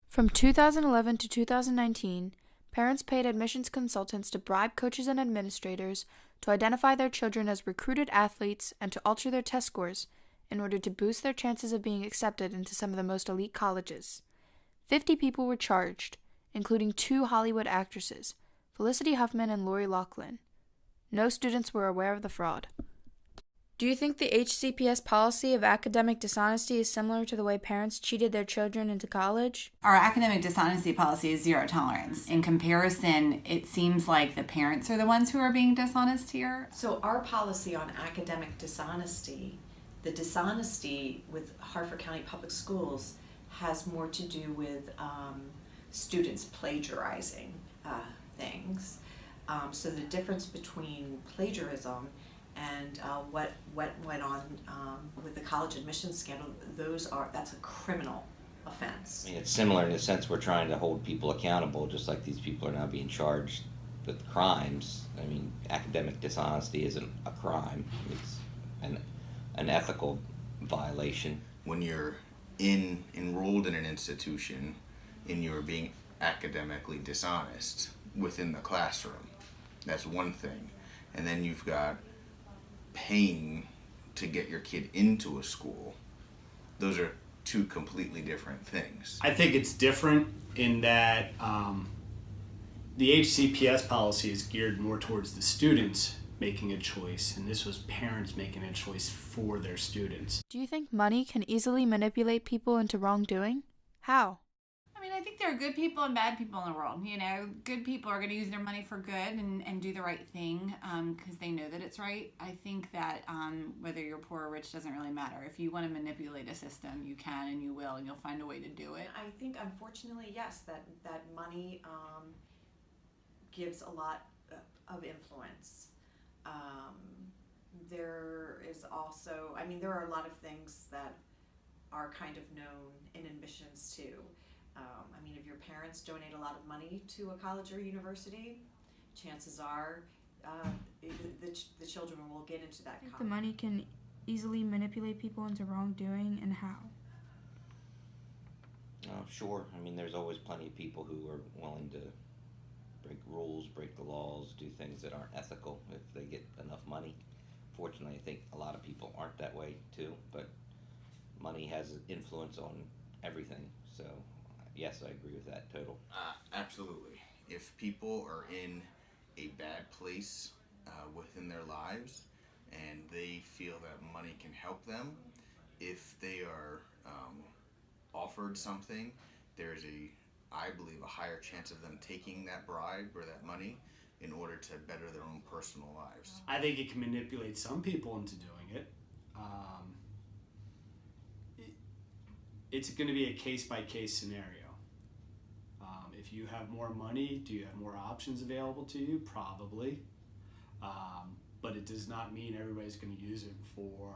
From 2011 to 2019, parents paid admissions consultants to bribe coaches and administrators to identify their children as recruited athletes and to alter their test scores in order to boost their chances of being accepted into some of the most elite colleges. 50 people were charged, including 2 Hollywood actresses, Felicity Huffman and Lori Loughlin. No students were aware of the fraud. Do you think the HCPS policy of academic dishonesty is similar to the way parents cheated their children into college? Our academic dishonesty policy is 0 tolerance. In comparison, it seems like the parents are the ones who are being dishonest here. So our policy on academic dishonesty, the dishonesty with Hartford County Public Schools has more to do with students plagiarizing things. So the difference between plagiarism and what went on with the college admissions scandal, that's a criminal offense. I mean, it's similar in the sense we're trying to hold people accountable, just like these people are now being charged with crimes. I mean, academic dishonesty isn't a crime. It's an ethical violation. When you're enrolled in an institution and you're being academically dishonest within the classroom, that's one thing. And then you've got paying to get your kid into a school. Those are 2 completely different things. I think it's different in that the HCPS policy is geared more towards the students making a choice, and this was parents making a choice for their students. Do you think money can easily manipulate people into wrongdoing? How? I mean, I think there are good people and bad people in the world. You know, good people are going to use their money for good and do the right thing because they know that it's right. I think that whether you're poor or rich doesn't really matter. If you want to manipulate a system, you can and you will, and you'll find a way to do it. I think, unfortunately, yes, that money gives a lot of influence. There is also, there are a lot of things that are kind of known in admissions too. If your parents donate a lot of money to a college or university, chances are the children will get into that college. The money can easily manipulate people into wrongdoing, and how? Oh, sure. I mean, there's always plenty of people who are willing to break rules, break the laws, do things that aren't ethical if they get enough money. Fortunately, I think a lot of people aren't that way too, but money has influence on everything. So, yes, I agree with that total. Absolutely. If people are in a bad place within their lives and they feel that money can help them, if they are offered something, there's I believe, a higher chance of them taking that bribe or that money in order to better their own personal lives. I think it can manipulate some people into doing it. It's going to be a case-by-case scenario. If you have more money, do you have more options available to you? Probably. But it does not mean everybody's going to use it for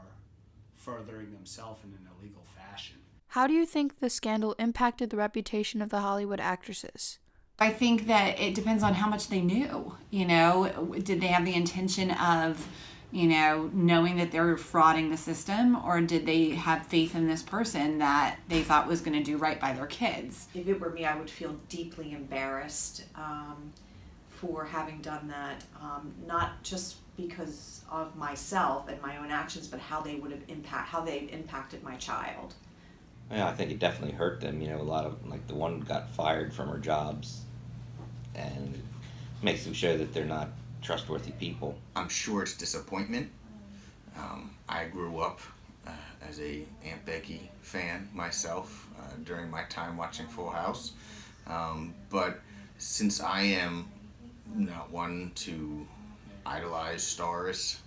furthering themselves in an illegal fashion. How do you think the scandal impacted the reputation of the Hollywood actresses? I think that it depends on how much they knew. You know, did they have the intention of, knowing that they were frauding the system, or did they have faith in this person that they thought was going to do right by their kids? If it were me, I would feel deeply embarrassed for having done that, not just because of myself and my own actions, but how they've impacted my child. Yeah, I think it definitely hurt them. A lot of, the one got fired from her jobs, and it makes them show that they're not trustworthy people. I'm sure it's disappointment. I grew up as a Aunt Becky fan myself during my time watching Full House. But since I am not one to idolize stars,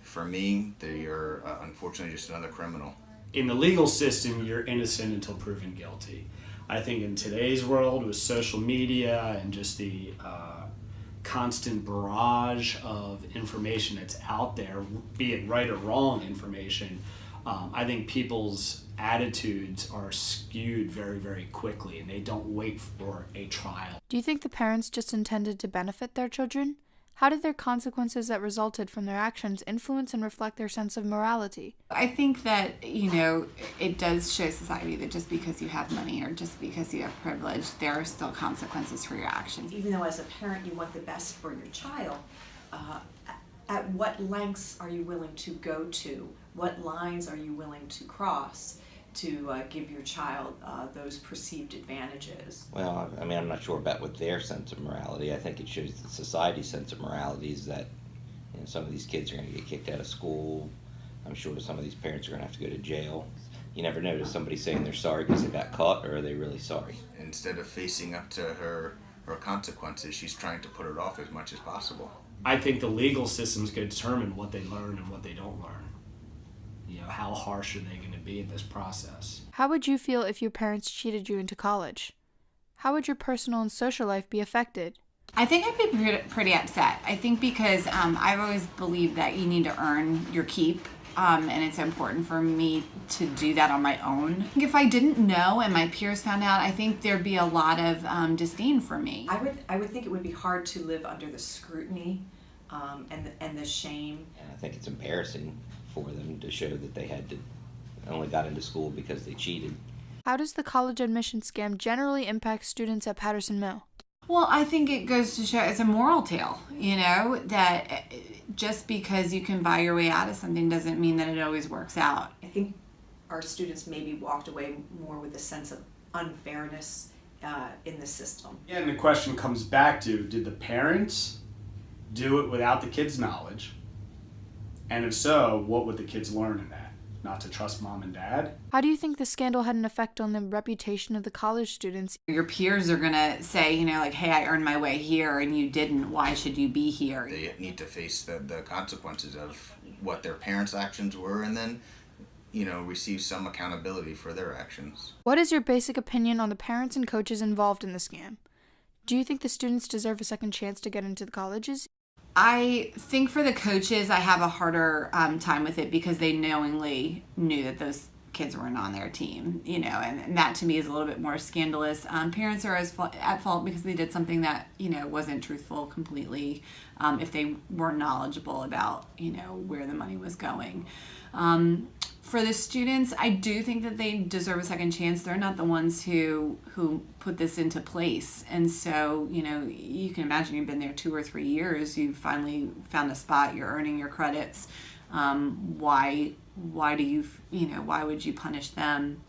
for me, they are unfortunately just another criminal. In the legal system, you're innocent until proven guilty. I think in today's world, with social media and just the constant barrage of information that's out there, be it right or wrong information, I think people's attitudes are skewed very, very quickly, and they don't wait for a trial. Do you think the parents just intended to benefit their children? How did their consequences that resulted from their actions influence and reflect their sense of morality? I think that, it does show society that just because you have money or just because you have privilege, there are still consequences for your actions. Even though as a parent you want the best for your child, at what lengths are you willing to go to? What lines are you willing to cross to give your child those perceived advantages? Well, I mean, I'm not sure about with their sense of morality. I think it shows that society's sense of morality is that some of these kids are going to get kicked out of school. I'm sure some of these parents are going to have to go to jail. You never know, is somebody saying they're sorry because they got caught, or are they really sorry? Instead of facing up to her consequences, she's trying to put it off as much as possible. I think the legal system's going to determine what they learn and what they don't learn. How harsh are they going to be in this process? How would you feel if your parents cheated you into college? How would your personal and social life be affected? I think I'd be pretty upset. I think because I've always believed that you need to earn your keep, and it's important for me to do that on my own. I think if I didn't know and my peers found out, I think there'd be a lot of disdain for me. I would think it would be hard to live under the scrutiny and the shame. And I think it's embarrassing for them to show that they only got into school because they cheated. How does the college admission scam generally impact students at Patterson Mill? Well, I think it goes to show it's a moral tale, that just because you can buy your way out of something doesn't mean that it always works out. I think our students maybe walked away more with a sense of unfairness in the system. Yeah, and the question comes back to, did the parents do it without the kids' knowledge? And if so, what would the kids learn in that? Not to trust mom and dad? How do you think the scandal had an effect on the reputation of the college students? Your peers are going to say, hey, I earned my way here and you didn't. Why should you be here? They need to face the consequences of what their parents' actions were, and then, receive some accountability for their actions. What is your basic opinion on the parents and coaches involved in the scam? Do you think the students deserve a second chance to get into the colleges? I think for the coaches, I have a harder time with it because they knowingly knew that those kids weren't on their team, and that to me is a little bit more scandalous. Parents are at fault because they did something that, wasn't truthful completely, if they weren't knowledgeable about, where the money was going. For the students, I do think that they deserve a second chance. They're not the ones who put this into place. And so, you can imagine you've been there 2 or 3 years. You've finally found a spot. You're earning your credits. Why would you punish them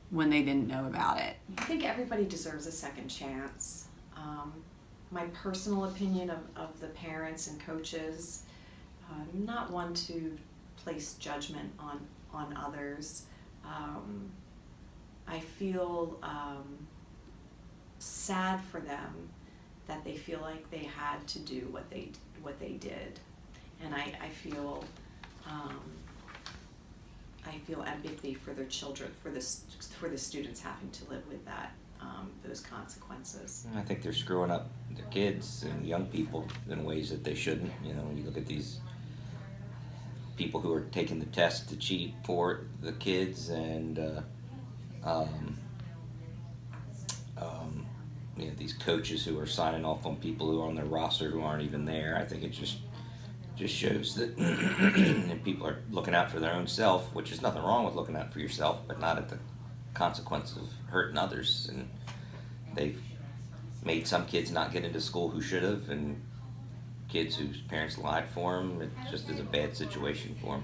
when they didn't know about it? I think everybody deserves a second chance. My personal opinion of the parents and coaches, I'm not one to place judgment on others. I feel sad for them that they feel like they had to do what they did, and I feel empathy for their children, for the students having to live with those consequences. I think they're screwing up their kids and young people in ways that they shouldn't. When you look at these people who are taking the test to cheat for the kids, and these coaches who are signing off on people who are on their roster who aren't even there. I think it just shows that people are looking out for their own self, which is nothing wrong with looking out for yourself, but not at the consequence of hurting others. And they've made some kids not get into school who should have, and kids whose parents lied for them. It just is a bad situation for them.